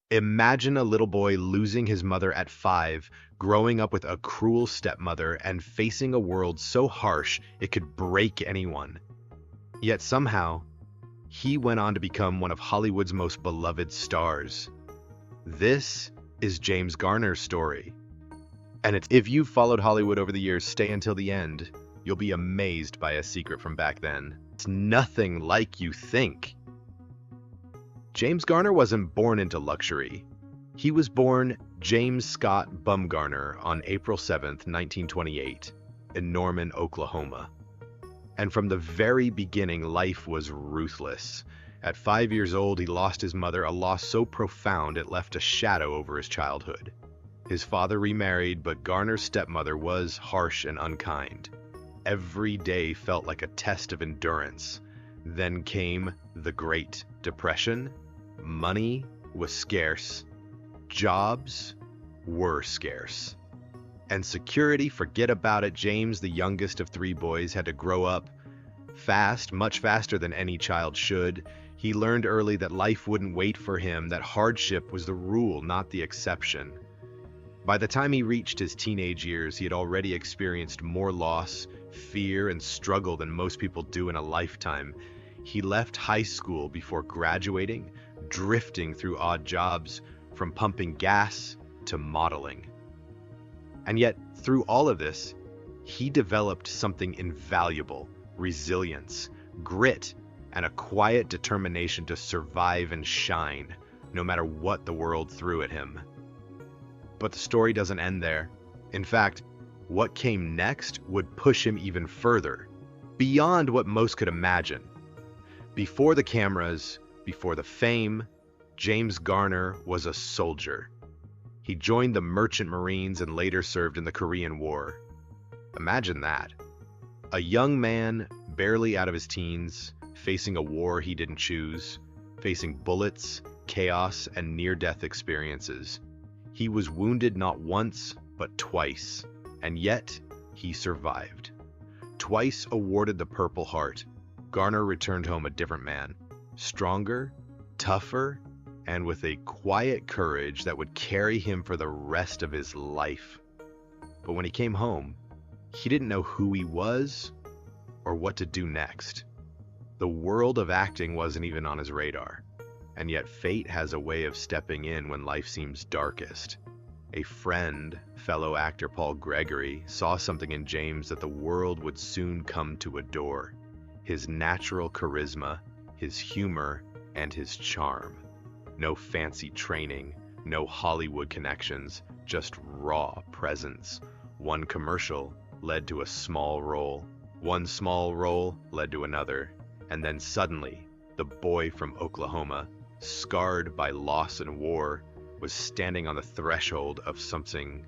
Imagine a little boy losing his mother at 5, growing up with a cruel stepmother, and facing a world so harsh it could break anyone. Yet somehow, he went on to become one of Hollywood's most beloved stars. This is James Garner's story. And if you've followed Hollywood over the years, stay until the end. You'll be amazed by a secret from back then. It's nothing like you think. James Garner wasn't born into luxury. He was born James Scott Bumgarner on April 7th, 1928, in Norman, Oklahoma. And from the very beginning, life was ruthless. At 5 years old, he lost his mother, a loss so profound it left a shadow over his childhood. His father remarried, but Garner's stepmother was harsh and unkind. Every day felt like a test of endurance. Then came the Great Depression. Money was scarce. Jobs were scarce. And security, forget about it. James, the youngest of 3 boys, had to grow up fast, much faster than any child should. He learned early that life wouldn't wait for him, that hardship was the rule, not the exception. By the time he reached his teenage years, he had already experienced more loss, fear, and struggle than most people do in a lifetime. He left high school before graduating, drifting through odd jobs, from pumping gas to modeling. And yet, through all of this, he developed something invaluable: resilience, grit, and a quiet determination to survive and shine, no matter what the world threw at him. But the story doesn't end there. In fact, what came next would push him even further, beyond what most could imagine. Before the cameras, before the fame, James Garner was a soldier. He joined the Merchant Marines and later served in the Korean War. Imagine that. A young man, barely out of his teens, facing a war he didn't choose, facing bullets, chaos, and near-death experiences. He was wounded not once, but twice, and yet he survived. Twice awarded the Purple Heart, Garner returned home a different man, stronger, tougher, and with a quiet courage that would carry him for the rest of his life. But when he came home, he didn't know who he was or what to do next. The world of acting wasn't even on his radar. And yet fate has a way of stepping in when life seems darkest. A friend, fellow actor Paul Gregory, saw something in James that the world would soon come to adore: his natural charisma, his humor, and his charm. No fancy training, no Hollywood connections, just raw presence. One commercial led to a small role. One small role led to another. And then suddenly, the boy from Oklahoma, scarred by loss and war, was standing on the threshold of something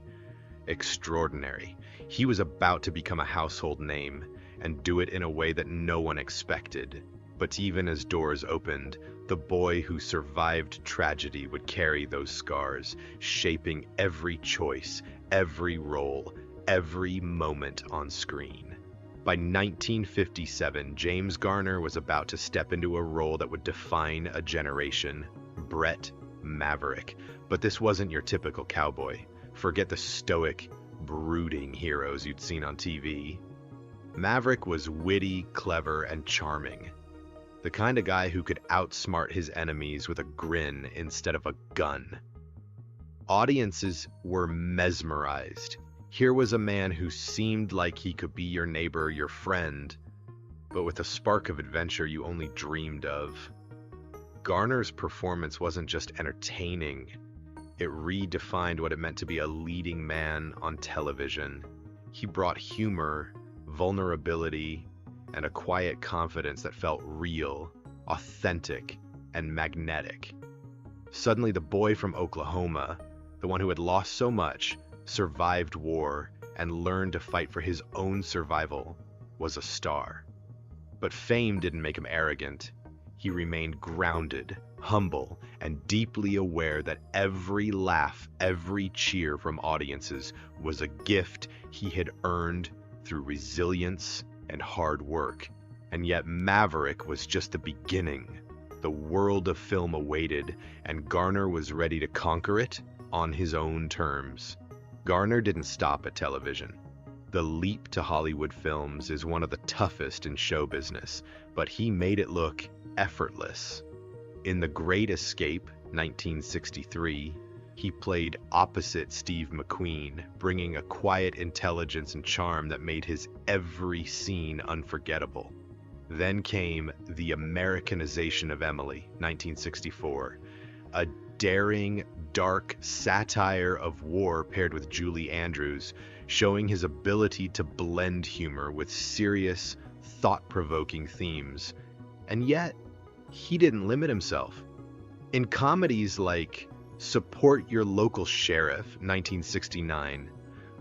extraordinary. He was about to become a household name, and do it in a way that no one expected. But even as doors opened, the boy who survived tragedy would carry those scars, shaping every choice, every role, every moment on screen. By 1957, James Garner was about to step into a role that would define a generation: Brett Maverick. But this wasn't your typical cowboy. Forget the stoic, brooding heroes you'd seen on TV. Maverick was witty, clever, and charming. The kind of guy who could outsmart his enemies with a grin instead of a gun. Audiences were mesmerized. Here was a man who seemed like he could be your neighbor, your friend, but with a spark of adventure you only dreamed of. Garner's performance wasn't just entertaining. It redefined what it meant to be a leading man on television. He brought humor, vulnerability, and a quiet confidence that felt real, authentic, and magnetic. Suddenly, the boy from Oklahoma, the one who had lost so much, survived war, and learned to fight for his own survival, was a star. But fame didn't make him arrogant. He remained grounded, humble, and deeply aware that every laugh, every cheer from audiences was a gift he had earned through resilience and hard work. And yet Maverick was just the beginning. The world of film awaited, and Garner was ready to conquer it on his own terms. Garner didn't stop at television. The leap to Hollywood films is one of the toughest in show business, but he made it look effortless. In The Great Escape, 1963, he played opposite Steve McQueen, bringing a quiet intelligence and charm that made his every scene unforgettable. Then came The Americanization of Emily, 1964, a daring, dark satire of war paired with Julie Andrews, showing his ability to blend humor with serious, thought-provoking themes. And yet, he didn't limit himself. In comedies like Support Your Local Sheriff, 1969,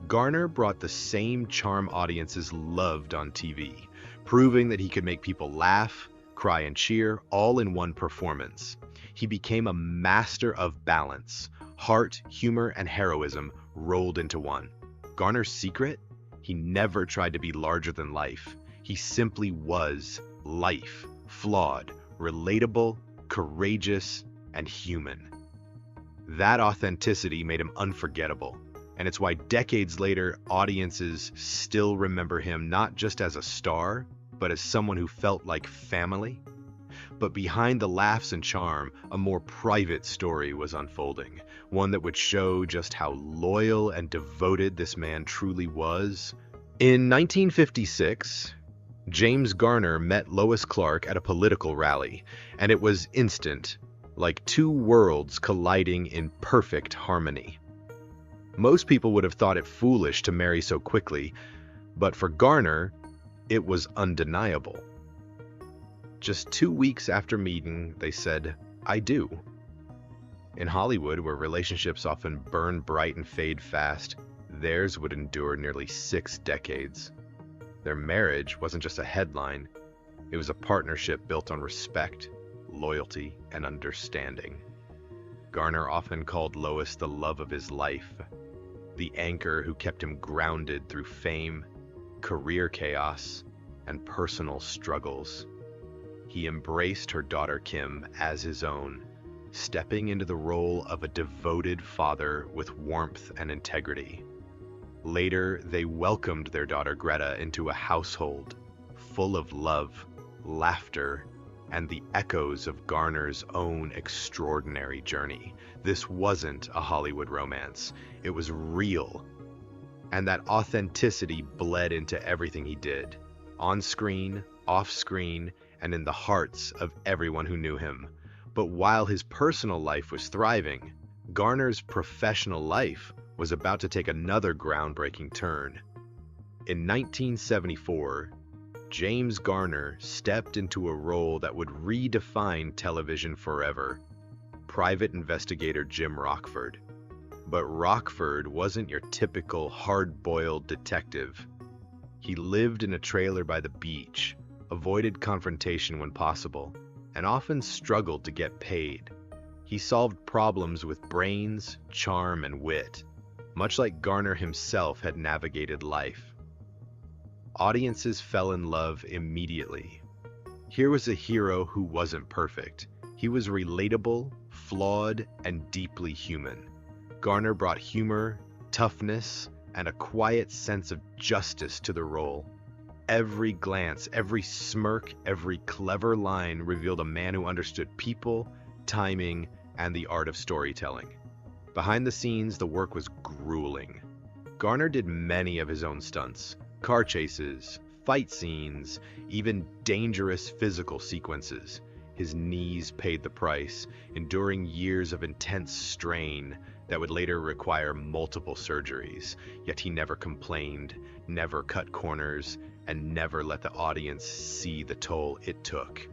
Garner brought the same charm audiences loved on TV, proving that he could make people laugh, cry, and cheer all in one performance. He became a master of balance. Heart, humor, and heroism rolled into one. Garner's secret? He never tried to be larger than life. He simply was life, flawed, relatable, courageous, and human. That authenticity made him unforgettable, and it's why decades later, audiences still remember him not just as a star, but as someone who felt like family. But behind the laughs and charm, a more private story was unfolding, one that would show just how loyal and devoted this man truly was. In 1956, James Garner met Lois Clark at a political rally, and it was instant, like two worlds colliding in perfect harmony. Most people would have thought it foolish to marry so quickly, but for Garner, it was undeniable. Just 2 weeks after meeting, they said, "I do." In Hollywood, where relationships often burn bright and fade fast, theirs would endure nearly 6 decades. Their marriage wasn't just a headline, it was a partnership built on respect, loyalty, and understanding. Garner often called Lois the love of his life, the anchor who kept him grounded through fame, career chaos, and personal struggles. He embraced her daughter Kim as his own, stepping into the role of a devoted father with warmth and integrity. Later, they welcomed their daughter Greta into a household full of love, laughter, and the echoes of Garner's own extraordinary journey. This wasn't a Hollywood romance. It was real. And that authenticity bled into everything he did, on screen, off screen, and in the hearts of everyone who knew him. But while his personal life was thriving, Garner's professional life was about to take another groundbreaking turn. In 1974, James Garner stepped into a role that would redefine television forever: private investigator Jim Rockford. But Rockford wasn't your typical hard-boiled detective. He lived in a trailer by the beach, avoided confrontation when possible, and often struggled to get paid. He solved problems with brains, charm, and wit, much like Garner himself had navigated life. Audiences fell in love immediately. Here was a hero who wasn't perfect. He was relatable, flawed, and deeply human. Garner brought humor, toughness, and a quiet sense of justice to the role. Every glance, every smirk, every clever line revealed a man who understood people, timing, and the art of storytelling. Behind the scenes, the work was grueling. Garner did many of his own stunts: car chases, fight scenes, even dangerous physical sequences. His knees paid the price, enduring years of intense strain that would later require multiple surgeries. Yet he never complained, never cut corners, and never let the audience see the toll it took.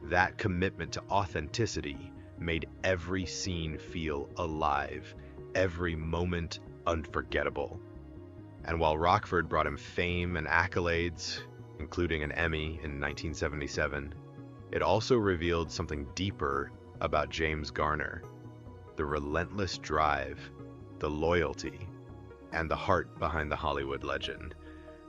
That commitment to authenticity made every scene feel alive, every moment unforgettable. And while Rockford brought him fame and accolades, including an Emmy in 1977, it also revealed something deeper about James Garner: the relentless drive, the loyalty, and the heart behind the Hollywood legend.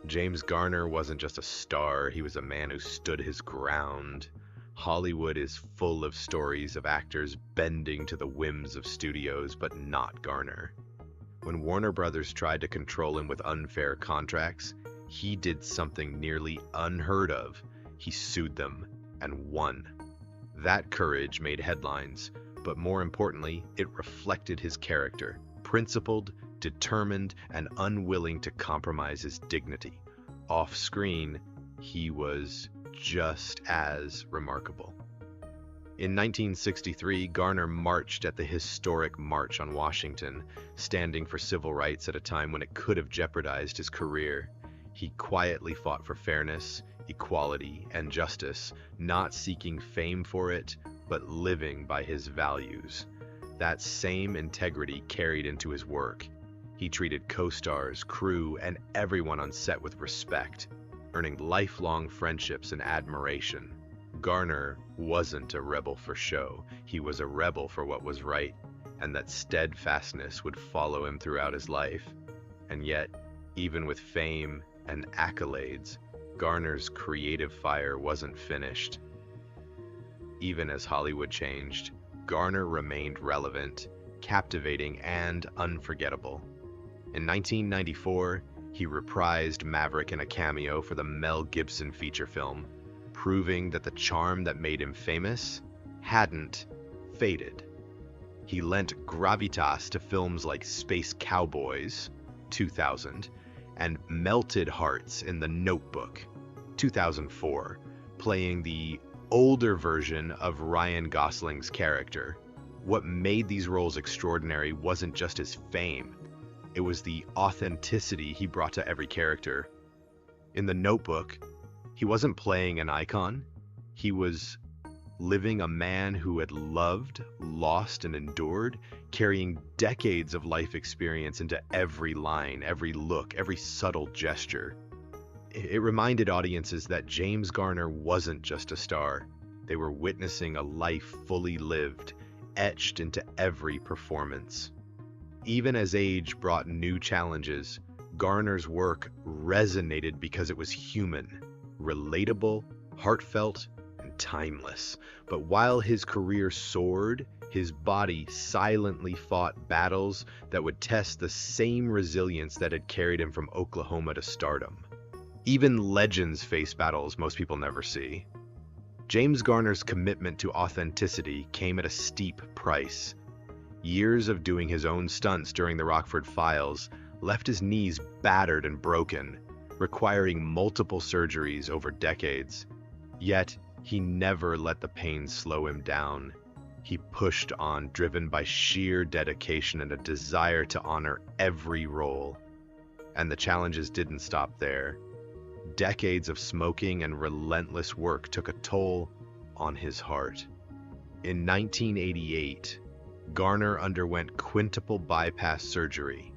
James Garner wasn't just a star, he was a man who stood his ground, Hollywood is full of stories of actors bending to the whims of studios, but not Garner. When Warner Brothers tried to control him with unfair contracts, he did something nearly unheard of. He sued them and won. That courage made headlines, but more importantly, it reflected his character, principled, determined, and unwilling to compromise his dignity. Off-screen, he was just as remarkable. In 1963, Garner marched at the historic March on Washington, standing for civil rights at a time when it could have jeopardized his career. He quietly fought for fairness, equality, and justice, not seeking fame for it, but living by his values. That same integrity carried into his work. He treated co-stars, crew, and everyone on set with respect, earning lifelong friendships and admiration. Garner wasn't a rebel for show. He was a rebel for what was right, and that steadfastness would follow him throughout his life. And yet, even with fame and accolades, Garner's creative fire wasn't finished. Even as Hollywood changed, Garner remained relevant, captivating, and unforgettable. In 1994, he reprised Maverick in a cameo for the Mel Gibson feature film, proving that the charm that made him famous hadn't faded. He lent gravitas to films like Space Cowboys, 2000, and Melted Hearts in The Notebook, 2004, playing the older version of Ryan Gosling's character. What made these roles extraordinary wasn't just his fame, it was the authenticity he brought to every character. In The Notebook, he wasn't playing an icon, he was living a man who had loved, lost, and endured, carrying decades of life experience into every line, every look, every subtle gesture. It reminded audiences that James Garner wasn't just a star. They were witnessing a life fully lived, etched into every performance. Even as age brought new challenges, Garner's work resonated because it was human, relatable, heartfelt, and timeless. But while his career soared, his body silently fought battles that would test the same resilience that had carried him from Oklahoma to stardom. Even legends face battles most people never see. James Garner's commitment to authenticity came at a steep price. Years of doing his own stunts during the Rockford Files left his knees battered and broken, requiring multiple surgeries over decades. Yet, he never let the pain slow him down. He pushed on, driven by sheer dedication and a desire to honor every role. And the challenges didn't stop there. Decades of smoking and relentless work took a toll on his heart. In 1988, Garner underwent quintuple bypass surgery,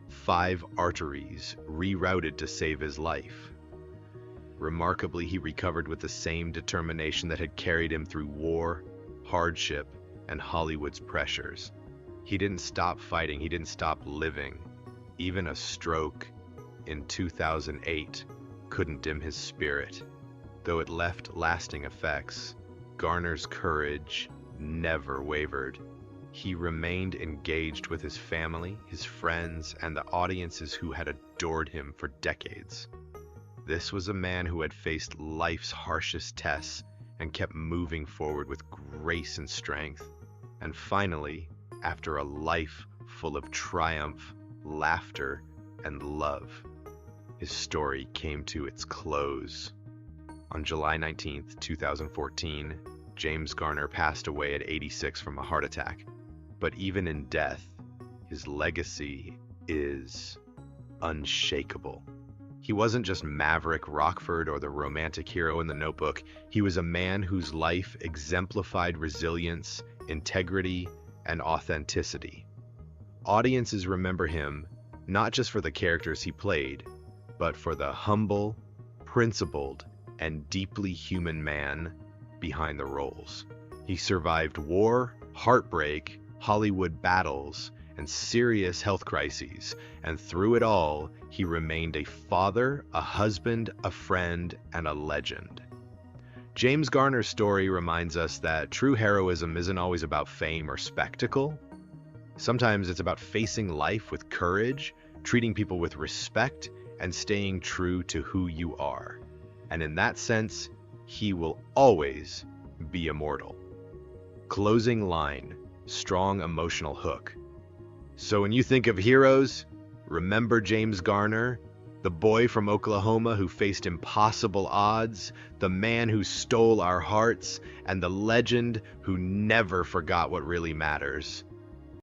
5 arteries rerouted to save his life. Remarkably, he recovered with the same determination that had carried him through war, hardship, and Hollywood's pressures. He didn't stop fighting, he didn't stop living. Even a stroke in 2008 couldn't dim his spirit. Though it left lasting effects, Garner's courage never wavered. He remained engaged with his family, his friends, and the audiences who had adored him for decades. This was a man who had faced life's harshest tests and kept moving forward with grace and strength. And finally, after a life full of triumph, laughter, and love, his story came to its close. On July 19, 2014, James Garner passed away at 86 from a heart attack. But even in death, his legacy is unshakable. He wasn't just Maverick, Rockford, or the romantic hero in The Notebook. He was a man whose life exemplified resilience, integrity, and authenticity. Audiences remember him not just for the characters he played, but for the humble, principled, and deeply human man behind the roles. He survived war, heartbreak, Hollywood battles, and serious health crises, and through it all, he remained a father, a husband, a friend, and a legend. James Garner's story reminds us that true heroism isn't always about fame or spectacle. Sometimes it's about facing life with courage, treating people with respect, and staying true to who you are. And in that sense, he will always be immortal. Closing line, strong emotional hook. So when you think of heroes, remember James Garner, the boy from Oklahoma who faced impossible odds, the man who stole our hearts, and the legend who never forgot what really matters.